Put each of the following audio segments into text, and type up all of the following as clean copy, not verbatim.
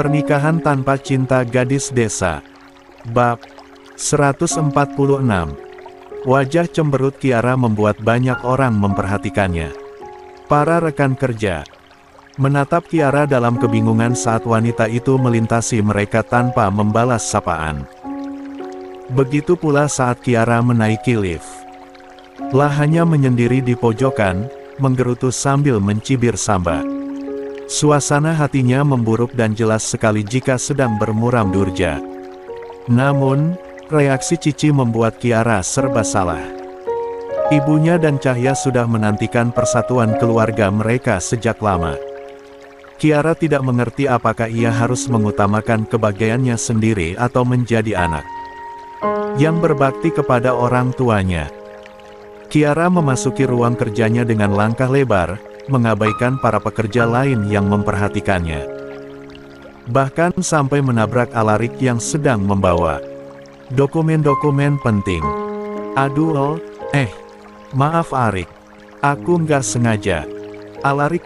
Pernikahan tanpa cinta gadis desa. Bab 146. Wajah cemberut Kiara membuat banyak orang memperhatikannya. Para rekan kerja menatap Kiara dalam kebingungan saat wanita itu melintasi mereka tanpa membalas sapaan. Begitu pula saat Kiara menaiki lift. Lah hanya menyendiri di pojokan, menggerutu sambil mencibir samba. Suasana hatinya memburuk dan jelas sekali jika sedang bermuram durja. Namun, reaksi Cici membuat Kiara serba salah. Ibunya dan Cahya sudah menantikan persatuan keluarga mereka sejak lama. Kiara tidak mengerti apakah ia harus mengutamakan kebahagiaannya sendiri atau menjadi anak yang berbakti kepada orang tuanya. Kiara memasuki ruang kerjanya dengan langkah lebar, mengabaikan para pekerja lain yang memperhatikannya. Bahkan sampai menabrak Alarik yang sedang membawa dokumen-dokumen penting. Aduh, maaf Arik. Aku nggak sengaja. Alarik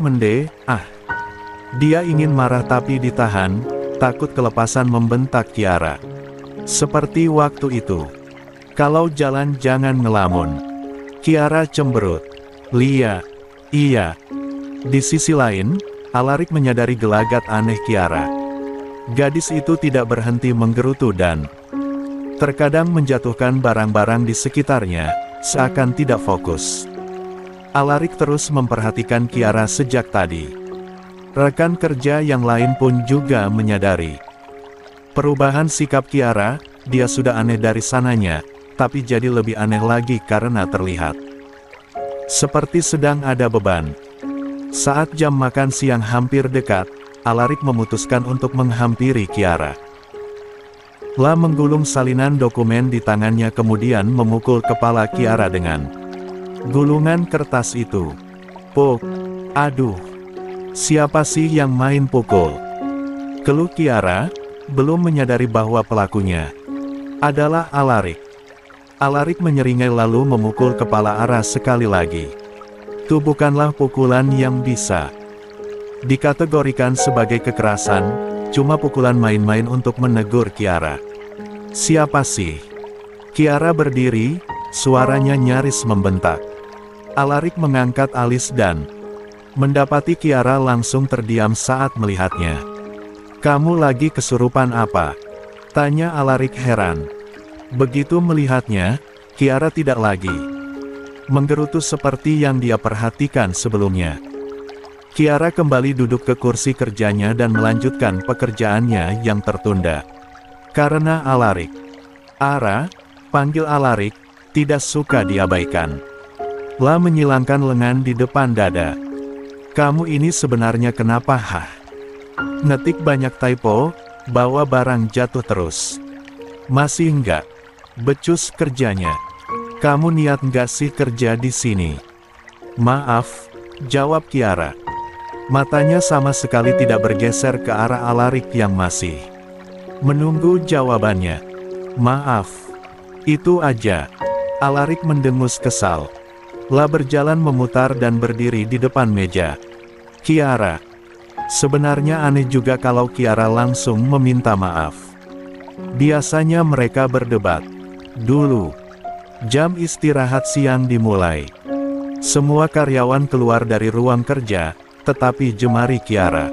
Dia ingin marah tapi ditahan, takut kelepasan membentak Kiara. Seperti waktu itu. Kalau jalan jangan ngelamun. Kiara cemberut. Iya. Di sisi lain, Alarik menyadari gelagat aneh Kiara. Gadis itu tidak berhenti menggerutu dan terkadang menjatuhkan barang-barang di sekitarnya, seakan tidak fokus. Alarik terus memperhatikan Kiara sejak tadi. Rekan kerja yang lain pun juga menyadari perubahan sikap Kiara. Dia sudah aneh dari sananya, tapi jadi lebih aneh lagi karena terlihat seperti sedang ada beban. Saat jam makan siang hampir dekat, Alarik memutuskan untuk menghampiri Kiara. Lah menggulung salinan dokumen di tangannya kemudian memukul kepala Kiara dengan gulungan kertas itu. Aduh, siapa sih yang main pukul? Keluh Kiara, belum menyadari bahwa pelakunya adalah Alarik. Alarik menyeringai lalu memukul kepala Aras sekali lagi. Itu bukanlah pukulan yang bisa dikategorikan sebagai kekerasan, cuma pukulan main-main untuk menegur Kiara. Siapa sih? Kiara berdiri, suaranya nyaris membentak. Alarik mengangkat alis dan mendapati Kiara langsung terdiam saat melihatnya. Kamu lagi kesurupan apa? Tanya Alarik heran. Begitu melihatnya, Kiara tidak lagi menggerutu seperti yang dia perhatikan sebelumnya. Kiara kembali duduk ke kursi kerjanya dan melanjutkan pekerjaannya yang tertunda. Karena Alarik, panggil Alarik, tidak suka diabaikan. Lah menyilangkan lengan di depan dada. Kamu ini sebenarnya kenapa Ngetik banyak typo, bawa barang jatuh terus. Masih enggak becus kerjanya. Kamu niat nggak sih kerja di sini? Maaf, jawab Kiara. Matanya sama sekali tidak bergeser ke arah Alarik yang masih menunggu jawabannya. Maaf, itu aja. Alarik mendengus kesal. Lah berjalan memutar dan berdiri di depan meja Kiara. Sebenarnya aneh juga kalau Kiara langsung meminta maaf. Biasanya mereka berdebat dulu. Jam istirahat siang dimulai. Semua karyawan keluar dari ruang kerja, tetapi jemari Kiara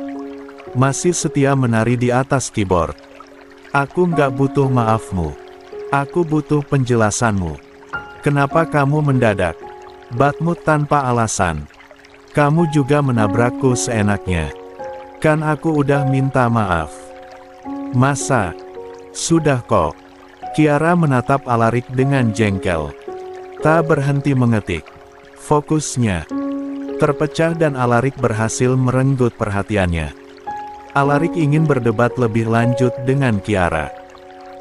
masih setia menari di atas keyboard. Aku nggak butuh maafmu. Aku butuh penjelasanmu. Kenapa kamu mendadak batmut tanpa alasan? Kamu juga menabrakku seenaknya. Kan aku udah minta maaf. Masa? Sudah kok. Kiara menatap Alarik dengan jengkel. Tak berhenti mengetik. Fokusnya terpecah dan Alarik berhasil merenggut perhatiannya. Alarik ingin berdebat lebih lanjut dengan Kiara.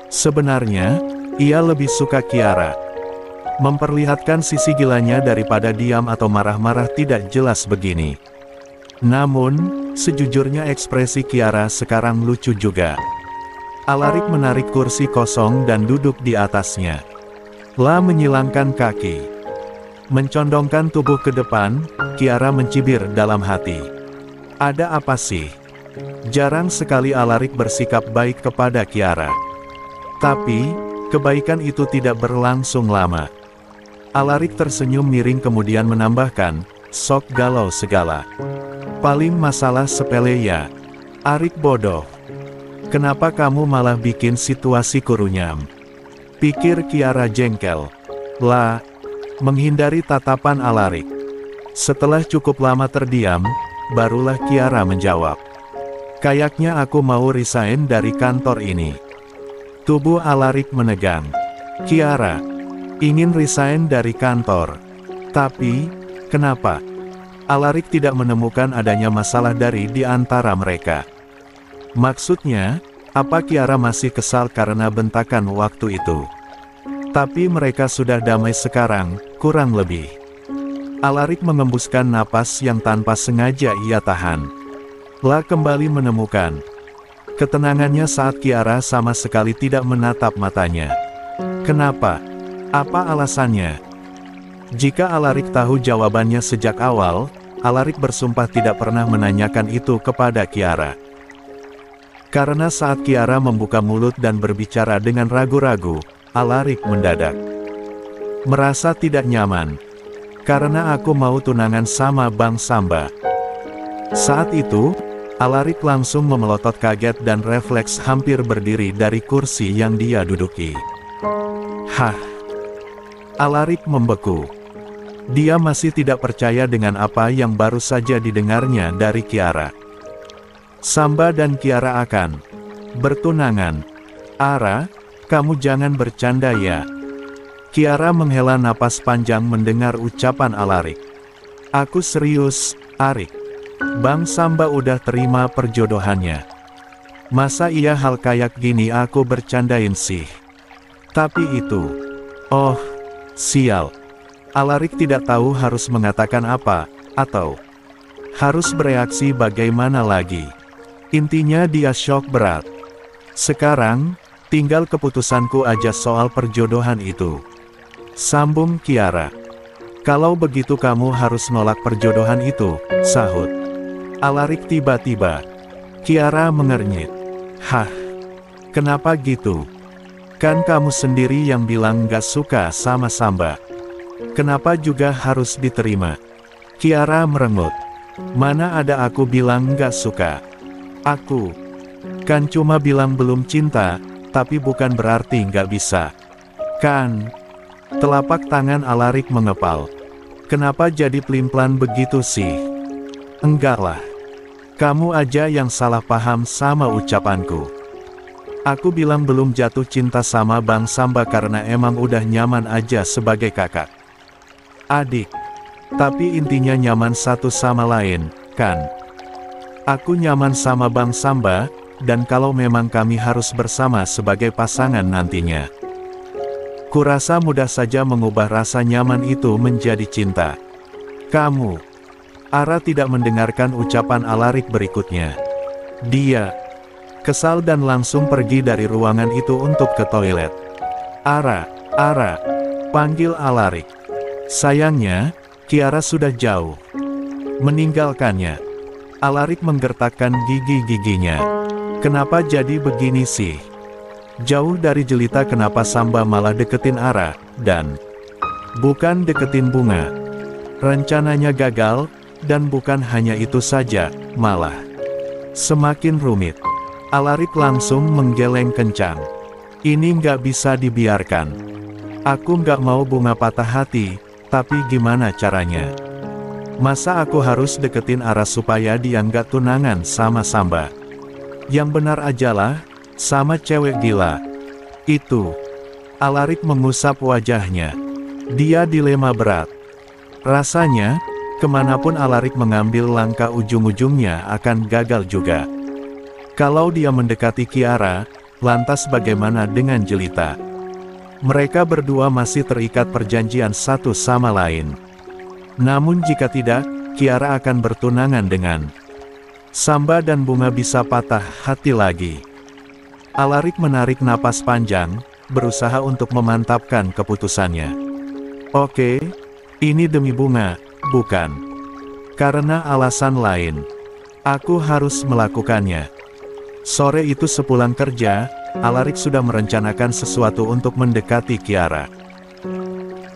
Sebenarnya, ia lebih suka Kiara memperlihatkan sisi gilanya daripada diam atau marah-marah tidak jelas begini. Namun, sejujurnya ekspresi Kiara sekarang lucu juga. Alarik menarik kursi kosong dan duduk di atasnya. Lah menyilangkan kaki. Mencondongkan tubuh ke depan, Kiara mencibir dalam hati. Ada apa sih? Jarang sekali Alarik bersikap baik kepada Kiara. Tapi, kebaikan itu tidak berlangsung lama. Alarik tersenyum miring kemudian menambahkan, sok galau segala. Paling masalah sepele ya. Arik bodoh. Kenapa kamu malah bikin situasiku runyam? Pikir Kiara jengkel. Lah, menghindari tatapan Alarik. Setelah cukup lama terdiam, barulah Kiara menjawab. Kayaknya aku mau resign dari kantor ini. Tubuh Alarik menegang. Kiara ingin resign dari kantor. Tapi, kenapa? Alarik tidak menemukan adanya masalah di antara mereka. Maksudnya, apa Kiara masih kesal karena bentakan waktu itu? Tapi mereka sudah damai sekarang, kurang lebih. Alarik mengembuskan napas yang tanpa sengaja ia tahan. Lah kembali menemukan ketenangannya saat Kiara sama sekali tidak menatap matanya. Kenapa? Apa alasannya? Jika Alarik tahu jawabannya sejak awal, Alarik bersumpah tidak pernah menanyakan itu kepada Kiara. Karena saat Kiara membuka mulut dan berbicara dengan ragu-ragu, Alarik mendadak merasa tidak nyaman. Karena aku mau tunangan sama Bang Samba. Saat itu, Alarik langsung memelotot kaget dan refleks hampir berdiri dari kursi yang dia duduki. Hah? Alarik membeku. Dia masih tidak percaya dengan apa yang baru saja didengarnya dari Kiara. Samba dan Kiara akan bertunangan. Ara, kamu jangan bercanda ya. Kiara menghela napas panjang mendengar ucapan Alarik. Aku serius, Arik. Bang Samba udah terima perjodohannya. Masa iya hal kayak gini aku bercandain sih? Tapi itu... Oh, sial. Alarik tidak tahu harus mengatakan apa, atau harus bereaksi bagaimana lagi. Intinya dia syok berat. Sekarang, tinggal keputusanku aja soal perjodohan itu. Sambung Kiara. Kalau begitu kamu harus nolak perjodohan itu, sahut Alarik tiba-tiba. Kiara mengernyit. Hah? Kenapa gitu? Kan kamu sendiri yang bilang gak suka sama Samba. Kenapa juga harus diterima? Kiara merengut. Mana ada aku bilang gak suka. Aku kan cuma bilang belum cinta, tapi bukan berarti nggak bisa. Kan? Telapak tangan Alarik mengepal. Kenapa jadi pelin-pelan begitu sih? Enggak lah. Kamu aja yang salah paham sama ucapanku. Aku bilang belum jatuh cinta sama Bang Samba karena emang udah nyaman aja sebagai kakak adik. Tapi intinya nyaman satu sama lain, kan? Aku nyaman sama Bang Samba, dan kalau memang kami harus bersama sebagai pasangan nantinya. Kurasa mudah saja mengubah rasa nyaman itu menjadi cinta. Kamu. Ara tidak mendengarkan ucapan Alarik berikutnya. Dia kesal dan langsung pergi dari ruangan itu untuk ke toilet. Ara, panggil Alarik. Sayangnya, Kiara sudah jauh meninggalkannya. Alarik menggertakkan gigi-giginya. Kenapa jadi begini sih? Jauh dari jelita kenapa Samba malah deketin Ara, dan bukan deketin Bunga. Rencananya gagal, dan bukan hanya itu saja, malah semakin rumit. Alarik langsung menggeleng kencang. Ini nggak bisa dibiarkan. Aku nggak mau Bunga patah hati, tapi gimana caranya? Masa aku harus deketin Ara supaya dia nggak tunangan sama Samba? Yang benar ajalah, sama cewek gila. Itu. Alarik mengusap wajahnya. Dia dilema berat. Rasanya, kemanapun Alarik mengambil langkah ujung-ujungnya akan gagal juga. Kalau dia mendekati Kiara, lantas bagaimana dengan jelita? Mereka berdua masih terikat perjanjian satu sama lain. Namun jika tidak, Kiara akan bertunangan dengan Samba dan Bunga bisa patah hati lagi. Alarik menarik napas panjang, berusaha untuk memantapkan keputusannya. Oke, ini demi Bunga, bukan karena alasan lain. Aku harus melakukannya. Sore itu sepulang kerja, Alaric sudah merencanakan sesuatu untuk mendekati Kiara.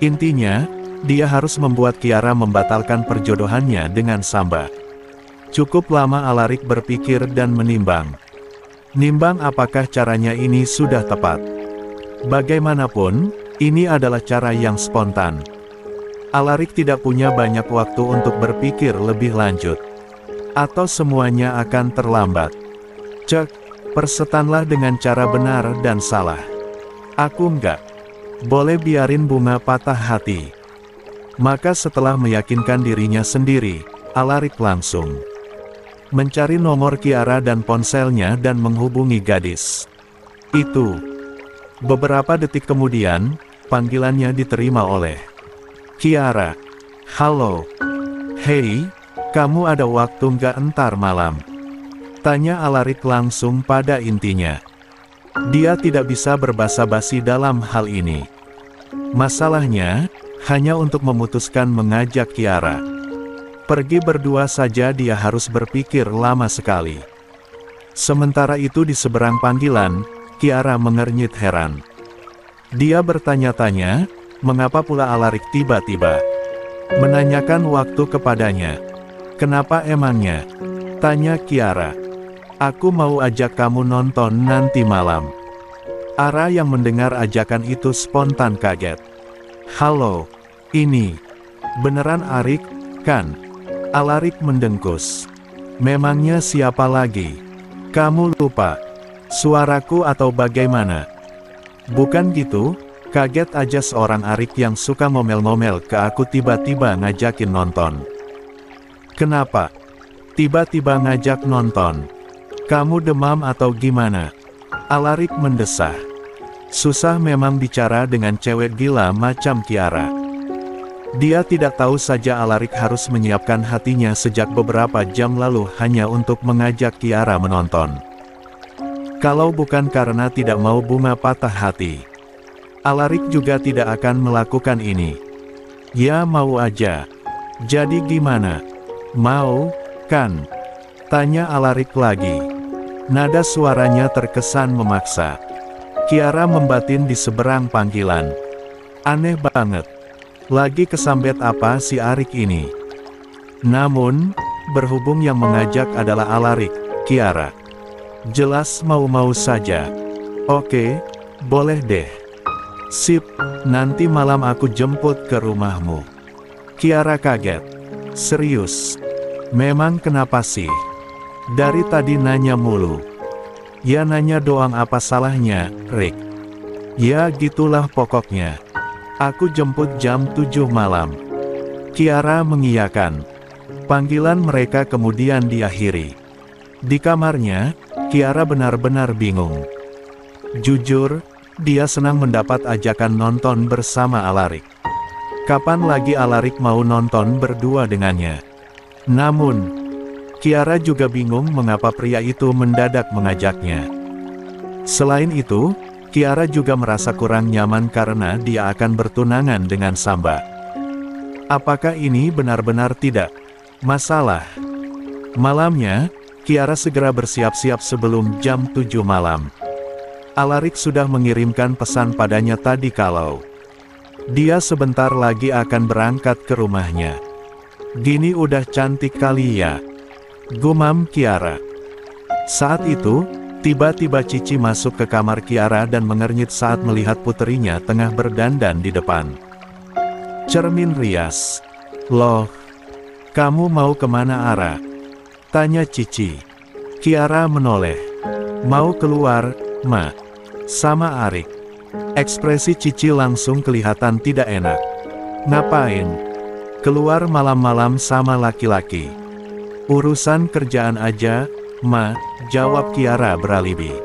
Intinya, dia harus membuat Kiara membatalkan perjodohannya dengan Samba. Cukup lama Alaric berpikir dan menimbang. Nimbang apakah caranya ini sudah tepat. Bagaimanapun, ini adalah cara yang spontan. Alaric tidak punya banyak waktu untuk berpikir lebih lanjut. Atau semuanya akan terlambat. Cek, persetanlah dengan cara benar dan salah. Aku enggak. Boleh biarin bunga patah hati. Maka setelah meyakinkan dirinya sendiri, Alaric langsung mencari nomor Kiara dan ponselnya dan menghubungi gadis itu. Beberapa detik kemudian, panggilannya diterima oleh Kiara. Halo. Hei, kamu ada waktu nggak entar malam? Tanya Alaric langsung pada intinya. Dia tidak bisa berbasa-basi dalam hal ini. Masalahnya, hanya untuk memutuskan mengajak Kiara pergi berdua saja dia harus berpikir lama sekali. Sementara itu di seberang panggilan, Kiara mengernyit heran. Dia bertanya-tanya, mengapa pula Alaric tiba-tiba menanyakan waktu kepadanya. Kenapa emangnya? Tanya Kiara. Aku mau ajak kamu nonton nanti malam. Ara yang mendengar ajakan itu spontan kaget. Halo, ini beneran Arik, kan? Alaric mendengkus. Memangnya siapa lagi? Kamu lupa suaraku atau bagaimana? Bukan gitu, kaget aja seorang Arik yang suka ngomel-ngomel ke aku tiba-tiba ngajakin nonton. Kenapa? Tiba-tiba ngajak nonton? Kamu demam atau gimana? Alaric mendesah. Susah memang bicara dengan cewek gila macam Kiara. Dia tidak tahu saja Alaric harus menyiapkan hatinya sejak beberapa jam lalu hanya untuk mengajak Kiara menonton. Kalau bukan karena tidak mau bunga patah hati, Alaric juga tidak akan melakukan ini. Ya mau aja. Jadi gimana? Mau, kan? Tanya Alaric lagi. Nada suaranya terkesan memaksa. Kiara membatin di seberang panggilan. Aneh banget. Lagi kesambet apa si Arik ini? Namun, berhubung yang mengajak adalah Alaric, Kiara jelas mau-mau saja. Oke, boleh deh. Sip, nanti malam aku jemput ke rumahmu. Kiara kaget. Serius? Memang kenapa sih? Dari tadi nanya mulu. Ya nanya doang apa salahnya, Rick? Ya gitulah pokoknya. Aku jemput jam 7 malam. Kiara mengiyakan. Panggilan mereka kemudian diakhiri. Di kamarnya, Kiara benar-benar bingung. Jujur, dia senang mendapat ajakan nonton bersama Alaric. Kapan lagi Alaric mau nonton berdua dengannya? Namun, Kiara juga bingung mengapa pria itu mendadak mengajaknya. Selain itu, Kiara juga merasa kurang nyaman karena dia akan bertunangan dengan Samba. Apakah ini benar-benar tidak masalah? Malamnya, Kiara segera bersiap-siap sebelum jam 7 malam. Alaric sudah mengirimkan pesan padanya tadi kalau dia sebentar lagi akan berangkat ke rumahnya. Gini udah cantik kali ya, gumam Kiara. Saat itu, tiba-tiba Cici masuk ke kamar Kiara dan mengernyit saat melihat puterinya tengah berdandan di depan cermin rias. Loh, kamu mau kemana Ara? Tanya Cici. Kiara menoleh. Mau keluar, Ma. Sama Arik. Ekspresi Cici langsung kelihatan tidak enak. Ngapain? Keluar malam-malam sama laki-laki? Urusan kerjaan aja, Ma, jawab Kiara beralibi.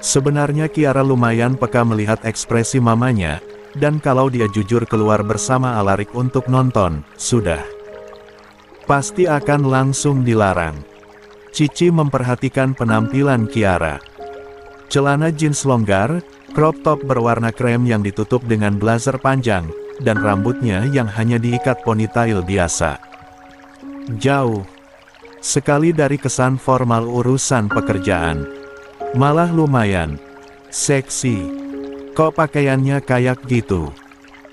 Sebenarnya Kiara lumayan peka melihat ekspresi mamanya, dan kalau dia jujur keluar bersama Alaric untuk nonton, sudah pasti akan langsung dilarang. Cici memperhatikan penampilan Kiara. Celana jeans longgar, crop top berwarna krem yang ditutup dengan blazer panjang, dan rambutnya yang hanya diikat ponytail biasa. Jauh Sekali dari kesan formal urusan pekerjaan. Malah lumayan seksi. Kok pakaiannya kayak gitu?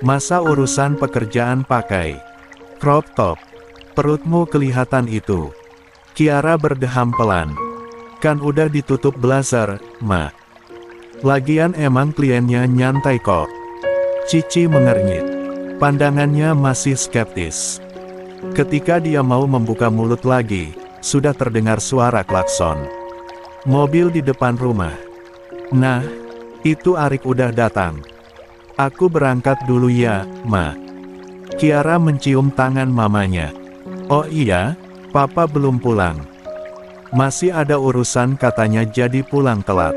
Masa urusan pekerjaan pakai crop top? Perutmu kelihatan itu. Kiara berdeham pelan. Kan udah ditutup blazer, Ma. Lagian emang kliennya nyantai kok. Cici mengernyit. Pandangannya masih skeptis. Ketika dia mau membuka mulut lagi, sudah terdengar suara klakson. Mobil di depan rumah. Nah, itu Arik udah datang. Aku berangkat dulu ya, Ma. Kiara mencium tangan mamanya. Oh iya, Papa belum pulang. Masih ada urusan katanya jadi pulang telat.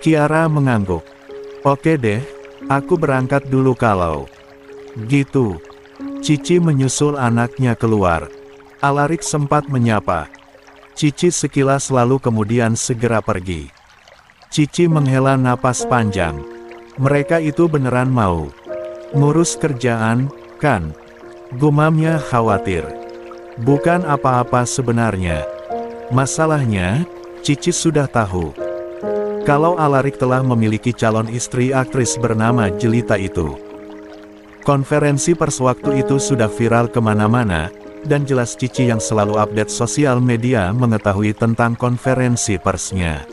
Kiara mengangguk. Oke deh, aku berangkat dulu kalau gitu. Cici menyusul anaknya keluar. Alarik sempat menyapa Cici sekilas lalu kemudian segera pergi. Cici menghela napas panjang. Mereka itu beneran mau ngurus kerjaan, kan? Gumamnya khawatir. Bukan apa-apa sebenarnya. Masalahnya, Cici sudah tahu kalau Alarik telah memiliki calon istri aktris bernama Jelita itu. Konferensi pers waktu itu sudah viral kemana-mana, dan jelas Cici yang selalu update sosial media mengetahui tentang konferensi persnya.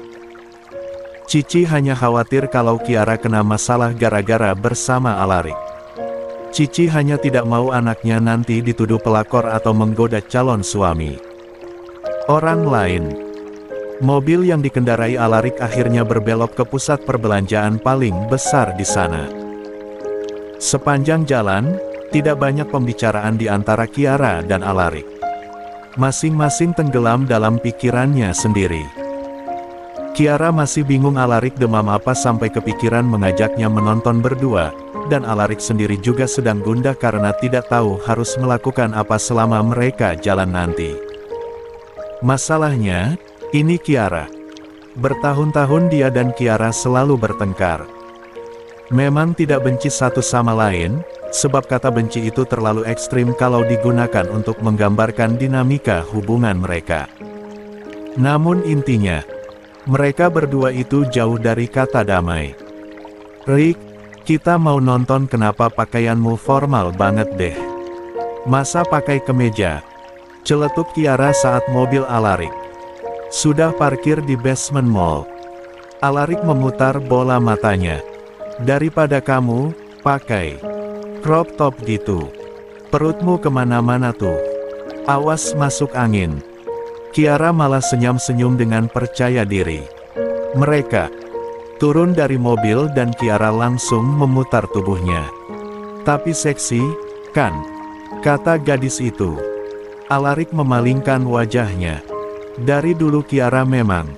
Cici hanya khawatir kalau Kiara kena masalah gara-gara bersama Alarik. Cici hanya tidak mau anaknya nanti dituduh pelakor atau menggoda calon suami orang lain. Mobil yang dikendarai Alarik akhirnya berbelok ke pusat perbelanjaan paling besar di sana. Sepanjang jalan, tidak banyak pembicaraan di antara Kiara dan Alarik. Masing-masing tenggelam dalam pikirannya sendiri. Kiara masih bingung Alarik demam apa sampai kepikiran mengajaknya menonton berdua, dan Alarik sendiri juga sedang gundah karena tidak tahu harus melakukan apa selama mereka jalan nanti. Masalahnya, ini Kiara. Bertahun-tahun dia dan Kiara selalu bertengkar. Memang tidak benci satu sama lain, sebab kata benci itu terlalu ekstrim kalau digunakan untuk menggambarkan dinamika hubungan mereka. Namun intinya, mereka berdua itu jauh dari kata damai. Rick, kita mau nonton kenapa pakaianmu formal banget deh. Masa pakai kemeja? Celetuk Kiara saat mobil Alarik sudah parkir di basement mall. Alarik memutar bola matanya. Daripada kamu pakai crop top gitu, perutmu kemana-mana tuh. Awas masuk angin. Kiara malah senyum-senyum dengan percaya diri. Mereka turun dari mobil dan Kiara langsung memutar tubuhnya. Tapi seksi, kan? Kata gadis itu. Alarik memalingkan wajahnya. Dari dulu Kiara memang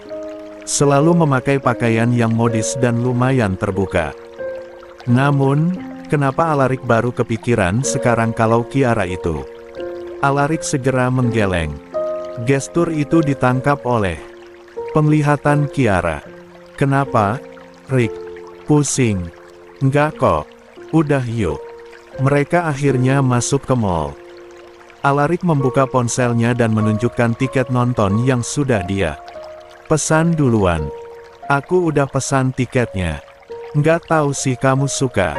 selalu memakai pakaian yang modis dan lumayan terbuka. Namun, kenapa Alarik baru kepikiran sekarang kalau Kiara itu? Alarik segera menggeleng. Gestur itu ditangkap oleh penglihatan Kiara. Kenapa, Rick? Pusing? Enggak kok. Udah yuk. Mereka akhirnya masuk ke mall. Alarik membuka ponselnya dan menunjukkan tiket nonton yang sudah dia pesan duluan. Aku udah pesan tiketnya. Nggak tahu sih kamu suka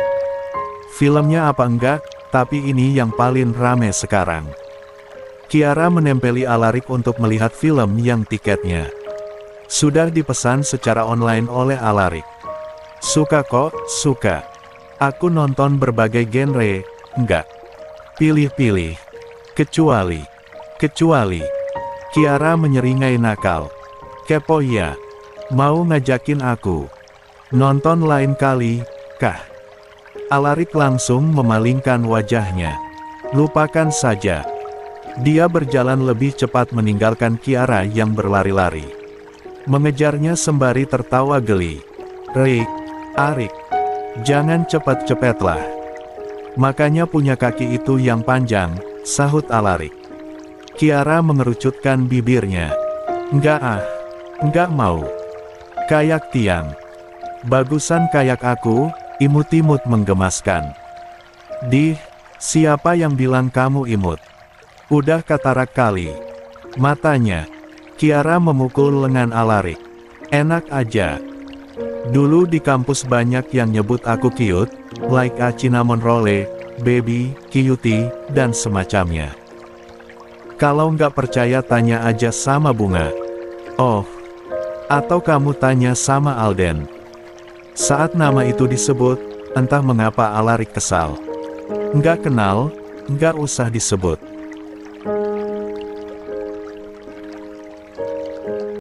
filmnya apa enggak, tapi ini yang paling rame sekarang. Kiara menempeli Alarik untuk melihat film yang tiketnya sudah dipesan secara online oleh Alarik. Suka kok, suka. Aku nonton berbagai genre, enggak pilih-pilih. Kecuali. Kiara menyeringai nakal. Kepo ya. Mau ngajakin aku nonton lain kali, kah? Alarik langsung memalingkan wajahnya. Lupakan saja. Dia berjalan lebih cepat meninggalkan Kiara yang berlari-lari. Mengejarnya sembari tertawa geli. Rick, Arik, jangan cepet-cepetlah. Makanya punya kaki itu yang panjang, sahut Alarik. Kiara mengerucutkan bibirnya. Enggak mau. Kayak tiang. Bagusan kayak aku, imut-imut menggemaskan. Siapa yang bilang kamu imut? Udah katarak kali. Matanya. Kiara memukul lengan Alarik. Enak aja. Dulu di kampus banyak yang nyebut aku cute, like a cinnamon roll, baby, cutie, dan semacamnya. Kalau nggak percaya tanya aja sama Bunga. Oh. Atau kamu tanya sama Alden. Saat nama itu disebut, entah mengapa Alarik kesal. Nggak kenal, nggak usah disebut.